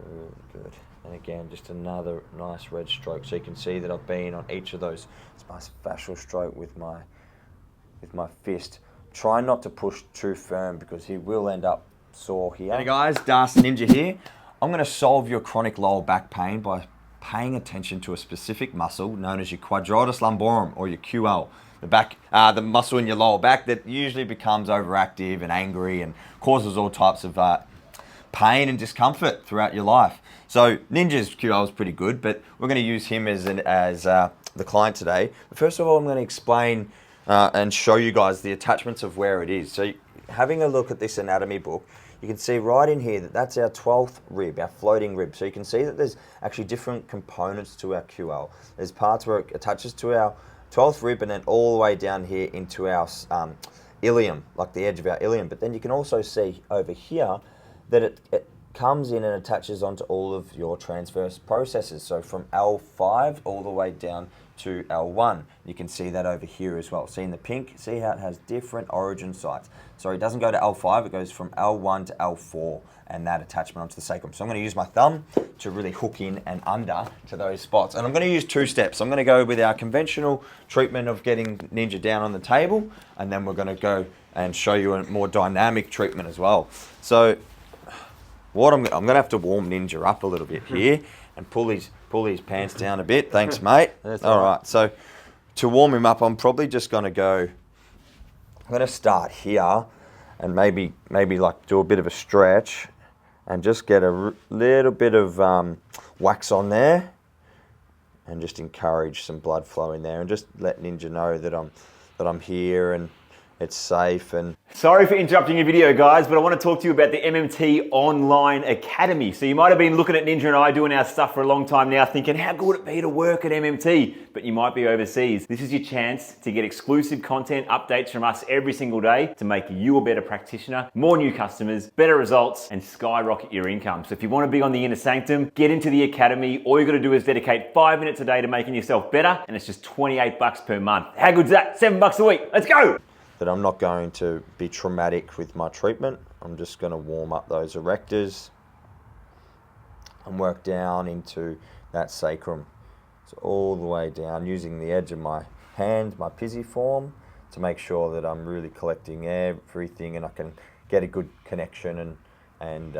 Really good. And again, just another nice red stroke. So you can see that I've been on each of those. It's my fascial stroke with my fist. Try not to push too firm because he will end up sore here. Hey guys, Das Ninja here. I'm going to solve your chronic lower back pain by paying attention to a specific muscle known as your Quadratus lumborum, or your QL. The muscle in your lower back that usually becomes overactive and angry and causes all types of pain and discomfort throughout your life. So Ninja's QL is pretty good, but we're going to use him as the client today. But first of all, I'm going to explain and show you guys the attachments of where it is. So having a look at this anatomy book, you can see right in here that that's our 12th rib, our floating rib. So you can see that there's actually different components to our QL. There's parts where it attaches to our 12th rib and then all the way down here into our ilium, like the edge of our ilium. But then you can also see over here that it comes in and attaches onto all of your transverse processes. So from L5 all the way down to L1. You can see that over here as well. See in the pink, see how it has different origin sites. So it doesn't go to L5, it goes from L1 to L4 and that attachment onto the sacrum. So I'm going to use my thumb to really hook in and under to those spots. And I'm going to use two steps. I'm going to go with our conventional treatment of getting Ninja down on the table, and then we're going to go and show you a more dynamic treatment as well. So what I'm going to have to warm Ninja up a little bit here and pull his pants down a bit. Thanks, mate. All right. So to warm him up, I'm probably just going to go. I'm going to start here and maybe like do a bit of a stretch and just get a little bit of wax on there and just encourage some blood flow in there and just let Ninja know that I'm here and it's safe. And sorry for interrupting your video, guys, but I want to talk to you about the MMT Online Academy. So you might have been looking at Ninja and I doing our stuff for a long time now thinking, how good would it be to work at MMT? But you might be overseas. This is your chance to get exclusive content updates from us every single day to make you a better practitioner, more new customers, better results, and skyrocket your income. So if you want to be on the inner sanctum, get into the academy. All you got to do is dedicate 5 minutes a day to making yourself better, and it's just 28 bucks per month. How good's that? $7 a week. Let's go! That I'm not going to be traumatic with my treatment. I'm just going to warm up those erectors and work down into that sacrum. So all the way down, using the edge of my hand, my pisiform, to make sure that I'm really collecting everything and I can get a good connection and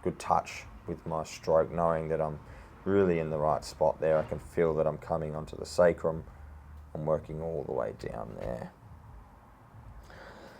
good touch with my stroke, knowing that I'm really in the right spot there. I can feel that I'm coming onto the sacrum. I'm working all the way down there.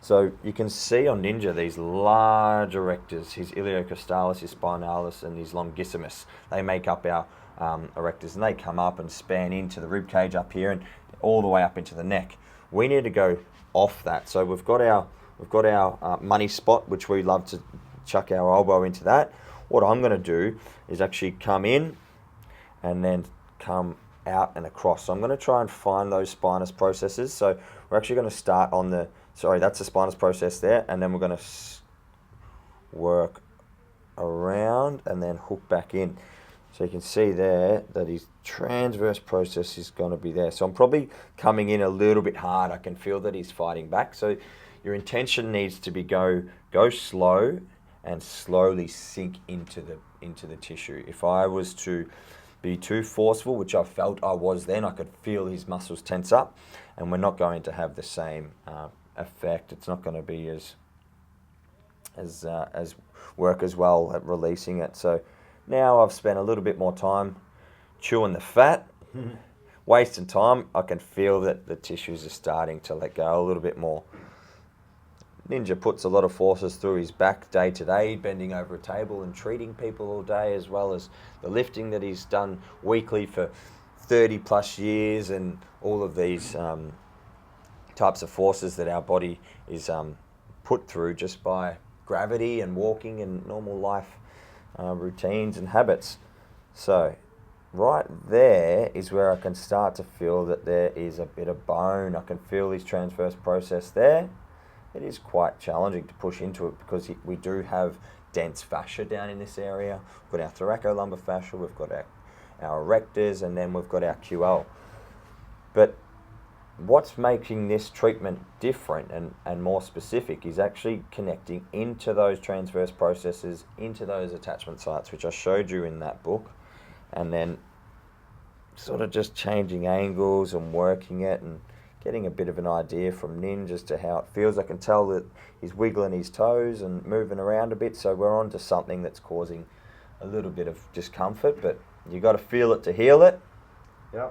So you can see on Ninja these large erectors, his iliocostalis, his spinalis, and his longissimus. They make up our erectors, and they come up and span into the rib cage up here and all the way up into the neck. We need to go off that. So we've got our money spot, which we love to chuck our elbow into that. What I'm going to do is actually come in and then come out and across. So I'm going to try and find those spinous processes. So we're actually going to start on the, that's the spinous process there, and then we're going to work around and then hook back in. So you can see there that his transverse process is going to be there. So I'm probably coming in a little bit hard. I can feel that he's fighting back. So your intention needs to be go slow and slowly sink into the tissue. If I was to be too forceful, which I felt I was then, I could feel his muscles tense up, and we're not going to have the same effect. It's not going to be as work as well at releasing it. So now I've spent a little bit more time chewing the fat, wasting time. I can feel that the tissues are starting to let go a little bit more. Ninja puts a lot of forces through his back day to day, bending over a table and treating people all day, as well as the lifting that he's done weekly for 30 plus years, and all of these types of forces that our body is put through just by gravity and walking and normal life routines and habits. So right there is where I can start to feel that there is a bit of bone. I can feel his transverse process there. It is quite challenging to push into it because we do have dense fascia down in this area. We've got our thoracolumbar fascia, we've got our erectors, and then we've got our QL. But what's making this treatment different and more specific is actually connecting into those transverse processes, into those attachment sites, which I showed you in that book, and then sort of just changing angles and working it and getting a bit of an idea from Ninja as to how it feels. I can tell that he's wiggling his toes and moving around a bit, so we're on to something that's causing a little bit of discomfort, but you got to feel it to heal it. Yeah.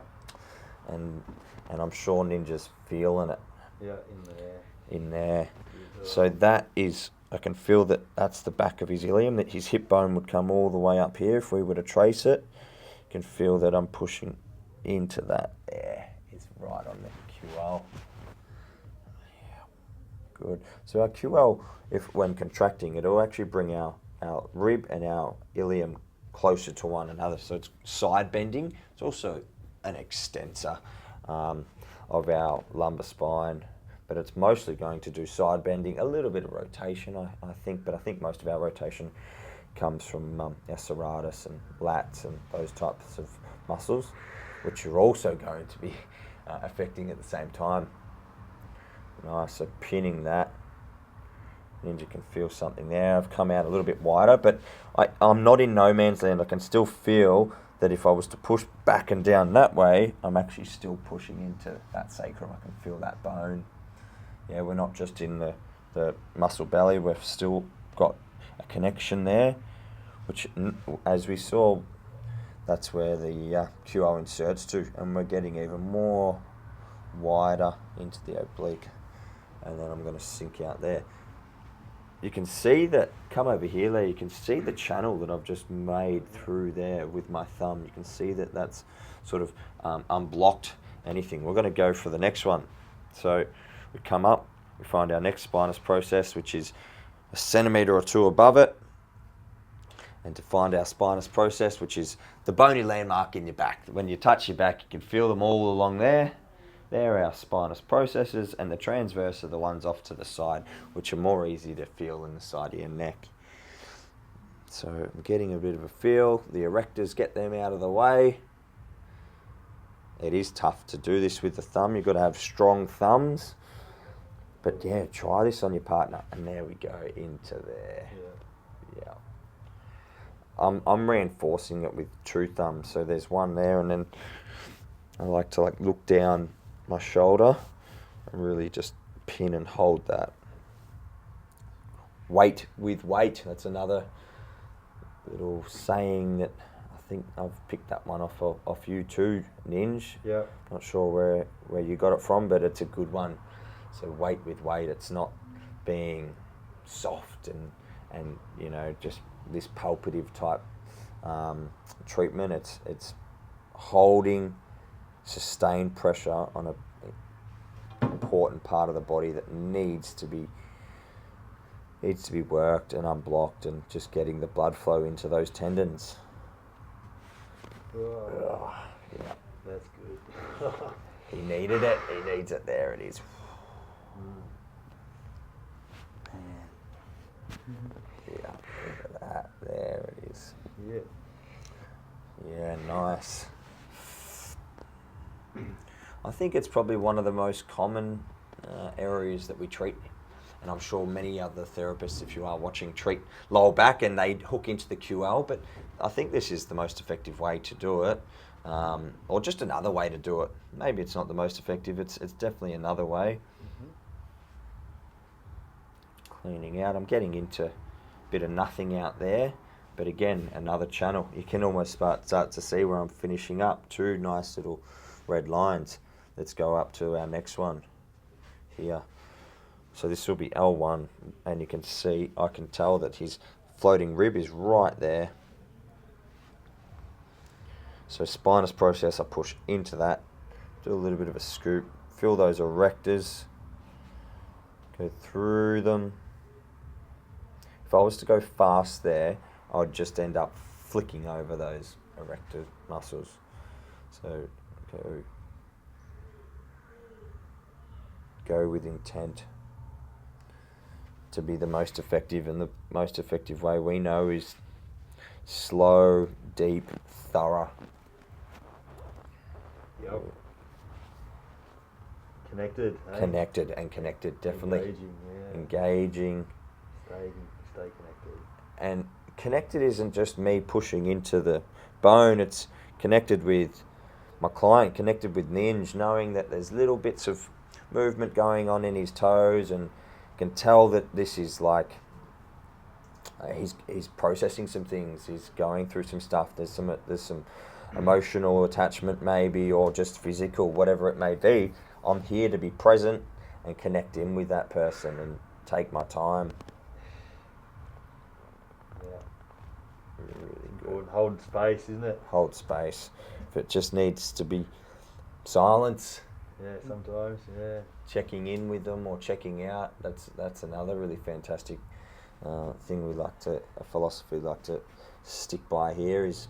And I'm sure Ninja's feeling it. Yeah, in there. So that is, I can feel that that's the back of his ilium, that his hip bone would come all the way up here if we were to trace it. You can feel that I'm pushing into that. There, it's right on the QL. Yeah, good. So our QL, when contracting, it'll actually bring our rib and our ilium closer to one another. So it's side bending. It's also an extensor of our lumbar spine, but it's mostly going to do side bending, a little bit of rotation, I think, but I think most of our rotation comes from our serratus and lats and those types of muscles, which are also going to be affecting at the same time. Nice, so pinning that. Ninja can feel something there. I've come out a little bit wider, but I'm not in no man's land. I can still feel that if I was to push back and down that way, I'm actually still pushing into that sacrum. I can feel that bone. Yeah, we're not just in the muscle belly, we've still got a connection there, which, as we saw, that's where the QO inserts to, and we're getting even more wider into the oblique. And then I'm going to sink out there. You can see that, come over here, Lee, you can see the channel that I've just made through there with my thumb. You can see that that's sort of unblocked anything. We're going to go for the next one. So we come up, we find our next spinous process, which is a centimetre or two above it. And to find our spinous process, which is the bony landmark in your back. When you touch your back, you can feel them all along there. They're our spinous processes, and the transverse are the ones off to the side, which are more easy to feel in the side of your neck. So I'm getting a bit of a feel. The erectors, get them out of the way. It is tough to do this with the thumb. You've got to have strong thumbs. But yeah, try this on your partner. And there we go, into there. Yeah. I'm reinforcing it with true thumbs. So there's one there, and then I like to look down my shoulder and really just pin and hold that. Weight with weight, that's another little saying that I think I've picked that one off you too, Ninj. Yeah. Not sure where you got it from, but it's a good one. So weight with weight, it's not being soft and you know, just this palpative type treatment. It's holding sustained pressure on an important part of the body that needs to be worked and unblocked, and just getting the blood flow into those tendons. Oh, Yeah. that's good. He needed it. He needs it. There it is. Yeah, look at that. There it is. Yeah. Yeah, nice. I think it's probably one of the most common areas that we treat, and I'm sure many other therapists, if you are watching, treat lower back and they hook into the QL, but I think this is the most effective way to do it, or just another way to do it. Maybe it's not the most effective, it's definitely another way. Cleaning out, I'm getting into a bit of nothing out there, but again, another channel. You can almost start to see where I'm finishing up. Two nice little red lines. Let's go up to our next one here. So this will be L1, and you can see, I can tell that his floating rib is right there. So spinous process, I push into that, do a little bit of a scoop, feel those erectors, go through them. If I was to go fast there, I'd just end up flicking over those erector muscles. So go with intent to be the most effective, and the most effective way we know is slow, deep, thorough. Yep. Connected. Eh? Connected, definitely. Engaging, yeah. Engaging. Stay connected. And connected isn't just me pushing into the bone, it's connected with my client, connected with Ninj, knowing that there's little bits of movement going on in his toes, and can tell that this is like he's processing some things, he's going through some stuff, there's some emotional attachment maybe, or just physical, whatever it may be. I'm here to be present and connect in with that person and take my time. Yeah. Really good. Hold space, isn't it? Hold space. If it just needs to be silence, Yeah, sometimes, yeah. checking in with them or checking out, that's another really fantastic thing a philosophy we like to stick by here is,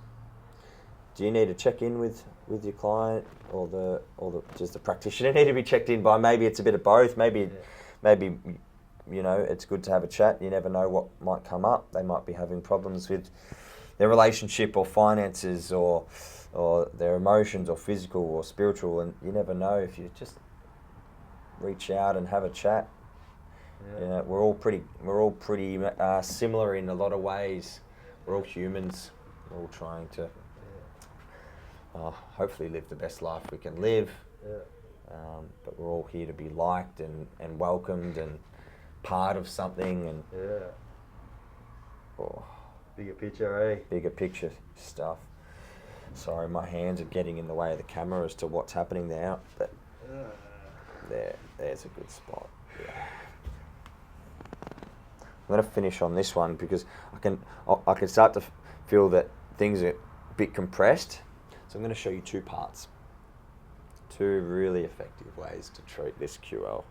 do you need to check in with your client, or just the practitioner need to be checked in by? Maybe it's a bit of both. Maybe you know, it's good to have a chat. You never know what might come up. They might be having problems with their relationship or finances or their emotions or physical or spiritual, and you never know if you just reach out and have a chat. Yeah. You know, we're all pretty similar in a lot of ways. We're all humans. We're all trying to hopefully live the best life we can live. Yeah. But we're all here to be liked and welcomed and part of something, and Bigger picture, eh? bigger picture stuff. Sorry, my hands are getting in the way of the camera as to what's happening there, but there's a good spot. Yeah. I'm going to finish on this one because I can start to feel that things are a bit compressed. So I'm going to show you two parts. Two really effective ways to treat this QL.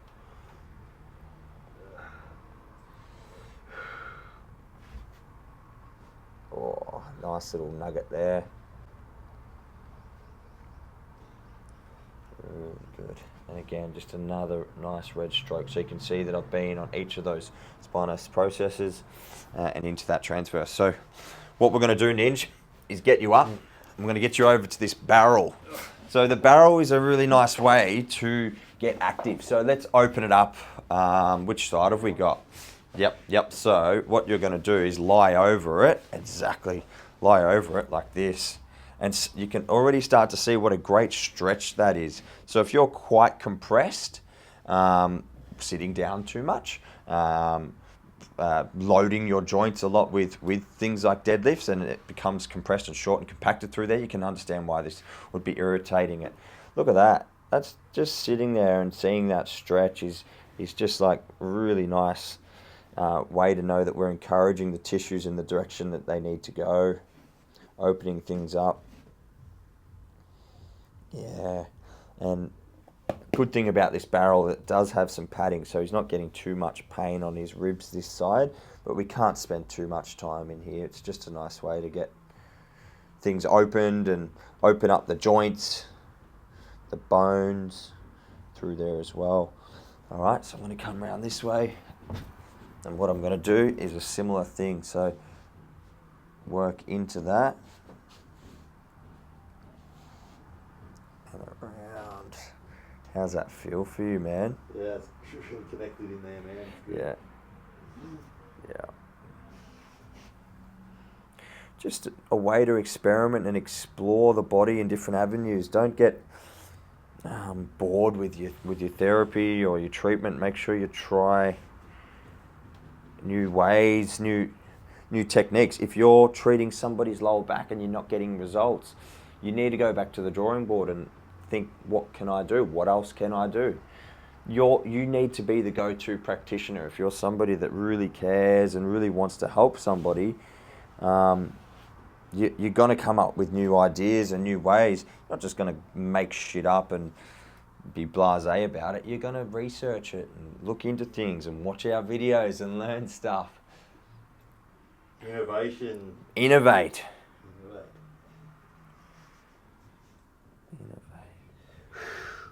Oh, nice little nugget there. Really good. And again, just another nice red stroke. So you can see that I've been on each of those spinous processes and into that transverse. So what we're going to do, Ninj, is get you up. I'm going to get you over to this barrel. So the barrel is a really nice way to get active. So let's open it up. Which side have we got? Yep. So what you're going to do is lie over it. Exactly. Lie over it like this. And you can already start to see what a great stretch that is. So if you're quite compressed, sitting down too much, loading your joints a lot with things like deadlifts, and it becomes compressed and short and compacted through there, you can understand why this would be irritating it. Look at that. That's just sitting there and seeing that stretch is just like really nice way to know that we're encouraging the tissues in the direction that they need to go, opening things up. Yeah, and good thing about this barrel, it does have some padding, so he's not getting too much pain on his ribs this side, but we can't spend too much time in here. It's just a nice way to get things opened and open up the joints, the bones through there as well. All right, so I'm going to come around this way, and what I'm going to do is a similar thing. So work into that. And around. How's that feel for you, man? Yeah, it's really connected in there, man. Good. Yeah. Just a way to experiment and explore the body in different avenues. Don't get bored with your therapy or your treatment. Make sure you try new ways, new techniques. If you're treating somebody's lower back and you're not getting results, you need to go back to the drawing board and think, what can I do? What else can I do? You need to be the go-to practitioner. If you're somebody that really cares and really wants to help somebody, you're going to come up with new ideas and new ways. You're not just going to make shit up and be blasé about it. You're going to research it and look into things and watch our videos and learn stuff. Innovation. Innovate.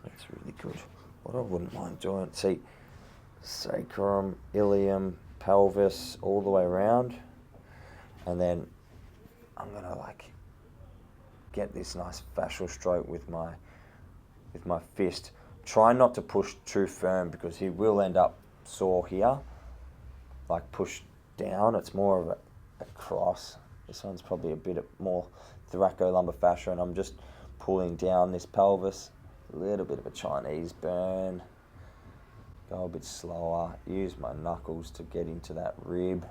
That's really good. What I wouldn't mind doing, see, sacrum, ilium, pelvis, all the way around, and then I'm gonna like get this nice fascial stroke with my fist, try not to push too firm because he will end up sore here. Like push down, it's more of a cross. This one's probably a bit more thoracolumbofacial, and I'm just pulling down this pelvis. A little bit of a Chinese burn. Go a bit slower. Use my knuckles to get into that rib.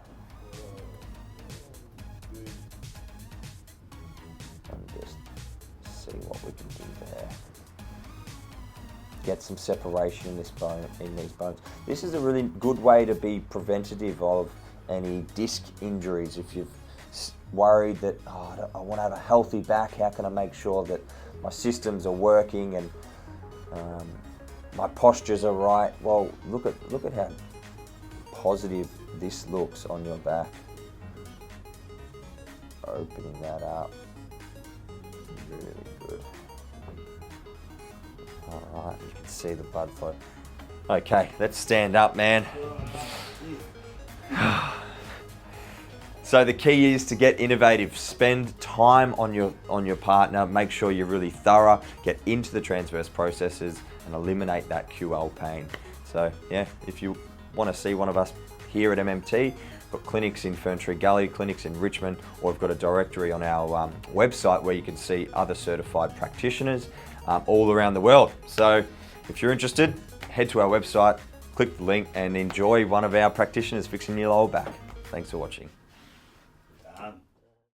And just see what we can do there. Get some separation in this bone, in these bones. This is a really good way to be preventative of any disc injuries. If you're worried that, oh, I want to have a healthy back, how can I make sure that my systems are working and my postures are right? Well, look at how positive this looks on your back. Opening that up, really good. All right, you can see the blood flow. Okay, let's stand up, man. So the key is to get innovative. Spend time on your partner. Make sure you're really thorough. Get into the transverse processes and eliminate that QL pain. So yeah, if you want to see one of us here at MMT, we've got clinics in Ferntree Gully, clinics in Richmond, or we've got a directory on our website where you can see other certified practitioners all around the world. So if you're interested, head to our website, click the link and enjoy one of our practitioners fixing your lower back. Thanks for watching.